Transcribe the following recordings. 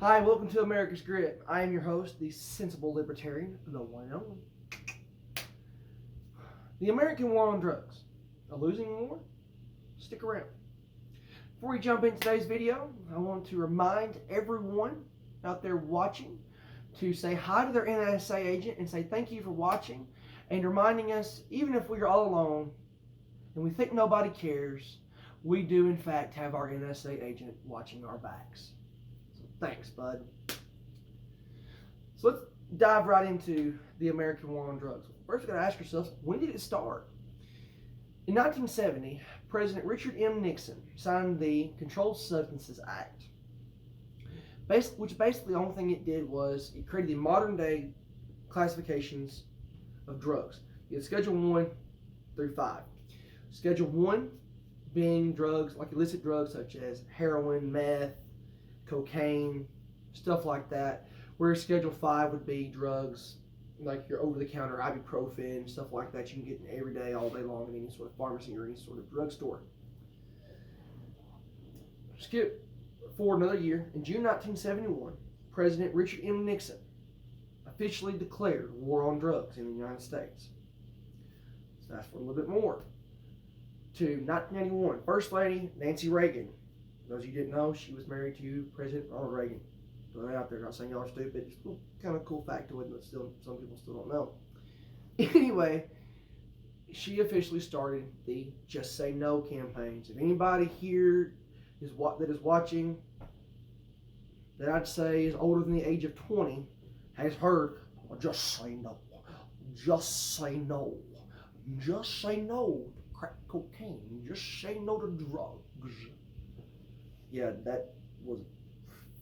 Hi, welcome to America's Grit. I am your host, the sensible libertarian, the one and only. The American war on drugs. A losing war? Stick around. Before we jump into today's video, I want to remind everyone out there watching to say hi to their NSA agent and say thank you for watching and reminding us, even if we're all alone and we think nobody cares, we do in fact have our NSA agent watching our backs. So thanks, bud. So let's dive right into the American war on drugs. First, we've got to ask ourselves, when did it start? In 1970, President Richard M. Nixon signed the Controlled Substances Act, which basically the only thing it did was it created the modern day classifications of drugs. You had Schedule 1 through 5. Schedule 1 being drugs, like illicit drugs such as heroin, meth, cocaine, stuff like that, whereas Schedule 5 would be drugs like your over-the-counter ibuprofen, stuff like that you can get every day, all day long in any sort of pharmacy or any sort of drugstore. Skip forward another year. In June 1971, President Richard M. Nixon officially declared war on drugs in the United States. Let's fast forward a little bit more to 1991. First Lady Nancy Reagan. For those of you who didn't know, she was married to President Ronald Reagan. Throw that out there, not saying y'all are stupid. It's kind of a cool factoid, but still, some people still don't know. Anyway, she officially started the Just Say No campaigns. If anybody here that is watching that I'd say is older than the age of 20 has heard, well, just say no, just say no, just say no to crack cocaine, just say no to drugs. Yeah, that was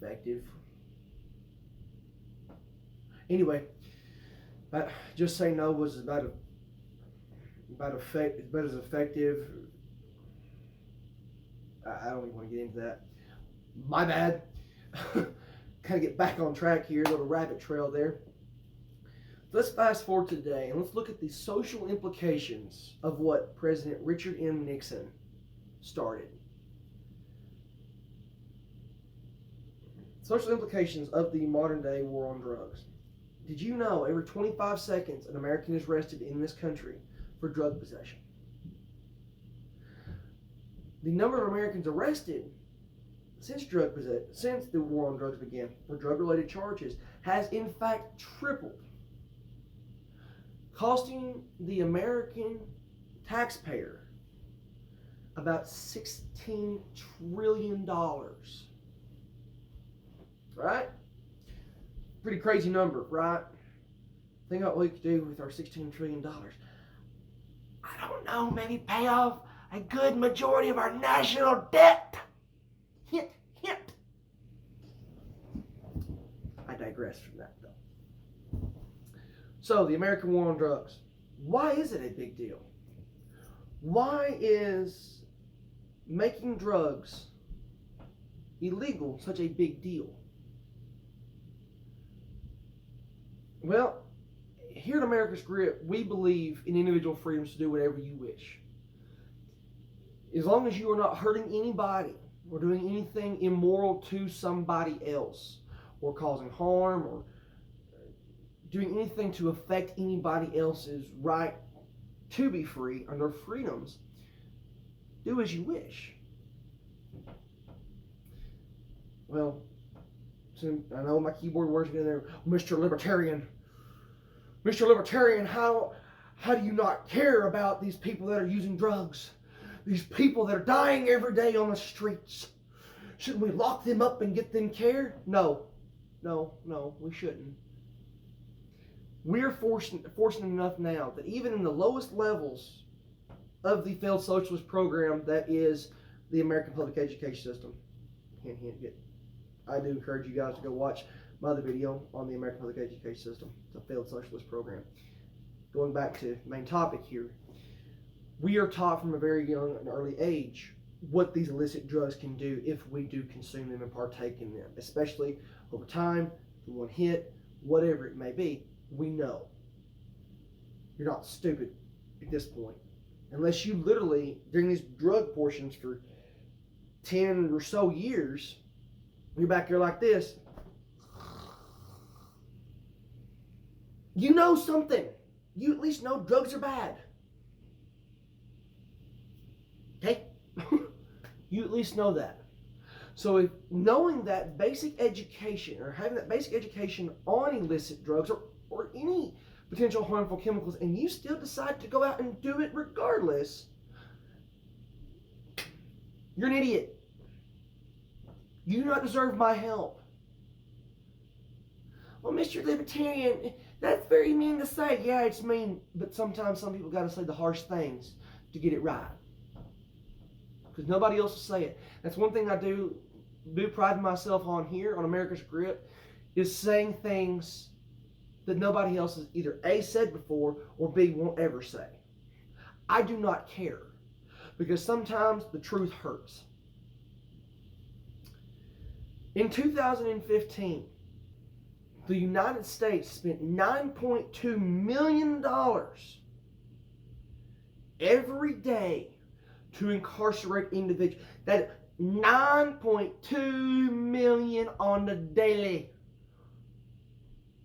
effective. Anyway, Just Say No was about as effective. I don't even want to get into that. My bad. Kind of get back on track here, a little rabbit trail there. Let's fast forward to today and let's look at the social implications of what President Richard M. Nixon started. Social implications of the modern day war on drugs. Did you know every 25 seconds an American is arrested in this country for drug possession? The number of Americans arrested since the war on drugs began for drug-related charges has in fact tripled, costing the American taxpayer about $16 trillion. Right? Pretty crazy number, right? Think about what we could do with our $16 trillion. I don't know, maybe pay off a good majority of our national debt. Hint, hint. I digress from that, though. So, the American war on drugs. Why is it a big deal? Why is making drugs illegal such a big deal? Well, here at America's Grit, we believe in individual freedoms to do whatever you wish. As long as you are not hurting anybody or doing anything immoral to somebody else or causing harm or doing anything to affect anybody else's right to be free and their freedoms, do as you wish. Well, I know my keyboard words get in there. Mr. Libertarian, how do you not care about these people that are using drugs? These people that are dying every day on the streets. Shouldn't we lock them up and get them care? No, we shouldn't. We're fortunate enough now that even in the lowest levels of the failed socialist program that is the American public education system. Hint, I do encourage you guys to go watch my other video on the American public education system. It's a failed socialist program. Going back to the main topic here, we are taught from a very young and early age what these illicit drugs can do if we do consume them and partake in them, especially over time, in one hit, whatever it may be. We know. You're not stupid at this point. Unless you literally, during these drug portions for 10 or so years, you're back here like this, You know something. You at least know drugs are bad. Okay? You at least know that. So if knowing that basic education, or having that basic education on illicit drugs or any potential harmful chemicals, and you still decide to go out and do it regardless, you're an idiot. You do not deserve my help. Well, Mr. Libertarian, that's very mean to say. Yeah, it's mean, but sometimes some people got to say the harsh things to get it right. Because nobody else will say it. That's one thing I do pride myself on here on America's Grip, is saying things that nobody else has either A, said before, or B, won't ever say. I do not care, because sometimes the truth hurts. In 2015, the United States spent $9.2 million every day to incarcerate individuals. That $9.2 million on the daily.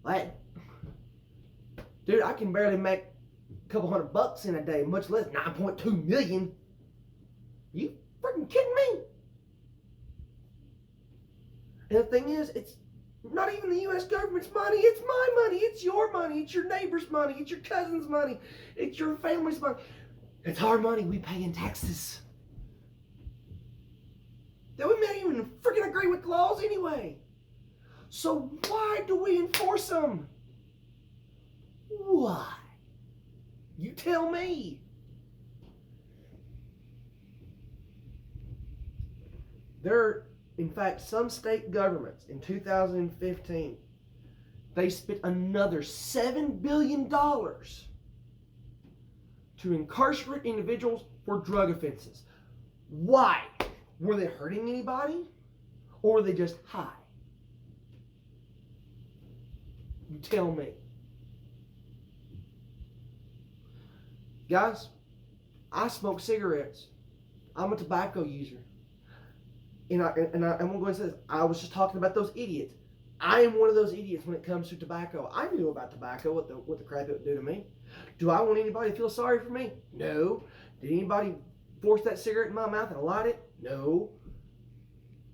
Like, dude, I can barely make a couple $100 in a day, much less $9.2 million. You freaking kidding me? And the thing is, it's not even the U.S. government's money. It's my money. It's your money. It's your neighbor's money. It's your cousin's money. It's your family's money. It's our money we pay in taxes. That we may even freaking agree with the laws anyway. So why do we enforce them? Why? You tell me. There are, in fact, some state governments in 2015, they spent another $7 billion to incarcerate individuals for drug offenses. Why? Were they hurting anybody? Or were they just high? You tell me. Guys, I smoke cigarettes. I'm a tobacco user. And I'm going to go and say this. I was just talking about those idiots. I am one of those idiots when it comes to tobacco. I knew about tobacco, what the crap it would do to me. Do I want anybody to feel sorry for me? No. Did anybody force that cigarette in my mouth and light it? No.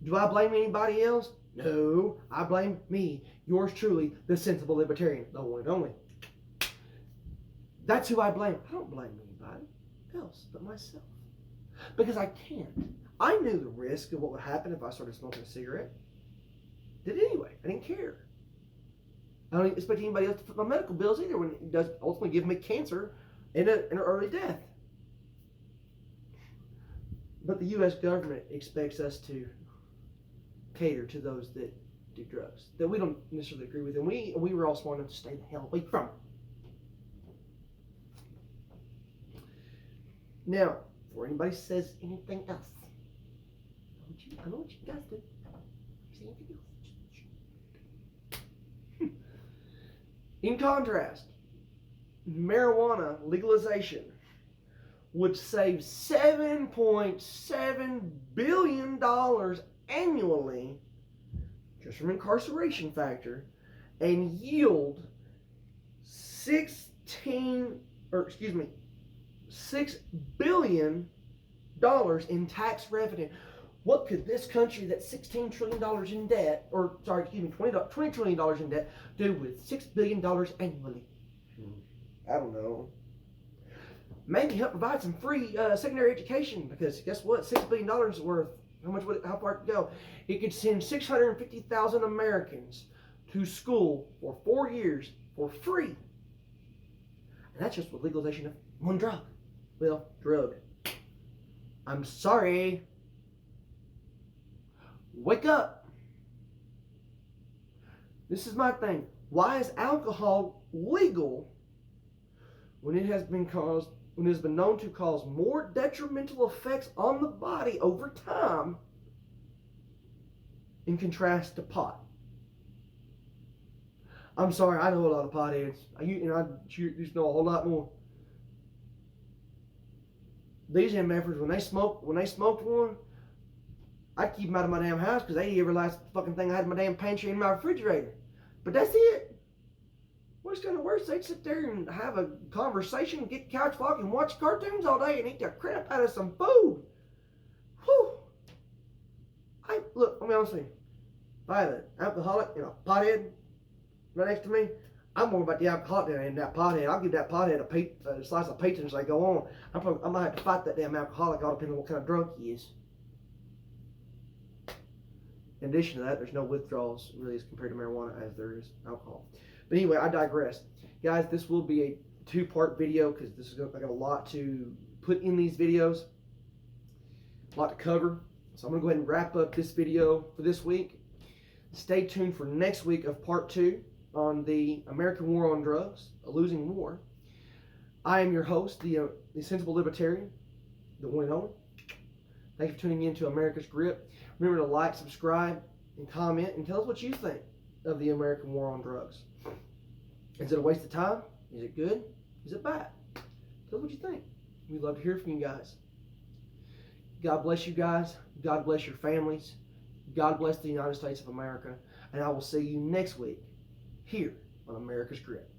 Do I blame anybody else? No. I blame me, yours truly, the sensible libertarian, the one and only. That's who I blame. I don't blame anybody else but myself. Because I can't. I knew the risk of what would happen if I started smoking a cigarette. Did anyway. I didn't care. I don't expect anybody else to foot my medical bills either when it does ultimately give me cancer and an early death. But the U.S. government expects us to cater to those that do drugs that we don't necessarily agree with, and we were all smart enough to stay the hell away from it. Now, before anybody says anything else, I know what you guys do. Say anything else. In contrast, marijuana legalization would save $7.7 billion annually just from incarceration factor and yield $6 billion in tax revenue. What could this country that's $16 trillion in debt, $20 trillion in debt, do with $6 billion annually? I don't know. Maybe help provide some free secondary education, because guess what? $6 billion is worth, how far it could go? It could send 650,000 Americans to school for 4 years for free. And that's just with legalization of one drug. Well, drug. I'm sorry. Wake up. This is my thing. Why is alcohol legal when it has been known to cause more detrimental effects on the body over time in contrast to pot? I'm sorry, I know a lot of potheads. I used to know a whole lot more. These MFers, when they smoked one, I'd keep them out of my damn house because they every last fucking thing I had in my damn pantry and my refrigerator. But that's it. What's kind of worse? They'd sit there and have a conversation, get couch locked, and watch cartoons all day and eat the crap out of some food. Whew. Look, let me honest with you. If I had an alcoholic and a pothead right next to me, I'm worried about the alcoholic and that pothead. I'll give that pothead a slice of pizza as they go on. I might have to fight that damn alcoholic, all depending on what kind of drunk he is. In addition to that, there's no withdrawals really as compared to marijuana as there is alcohol. But anyway, I digress. Guys, this will be a two-part video because I got a lot to put in these videos, a lot to cover. So I'm going to go ahead and wrap up this video for this week. Stay tuned for next week of part 2 on the American War on Drugs, A Losing War. I am your host, the Sensible Libertarian, the one and only. Thank you for tuning in to America's Grip. Remember to like, subscribe, and comment, and tell us what you think of the American War on Drugs. Is it a waste of time? Is it good? Is it bad? Tell us what you think. We'd love to hear from you guys. God bless you guys. God bless your families. God bless the United States of America. And I will see you next week here on America's Grip.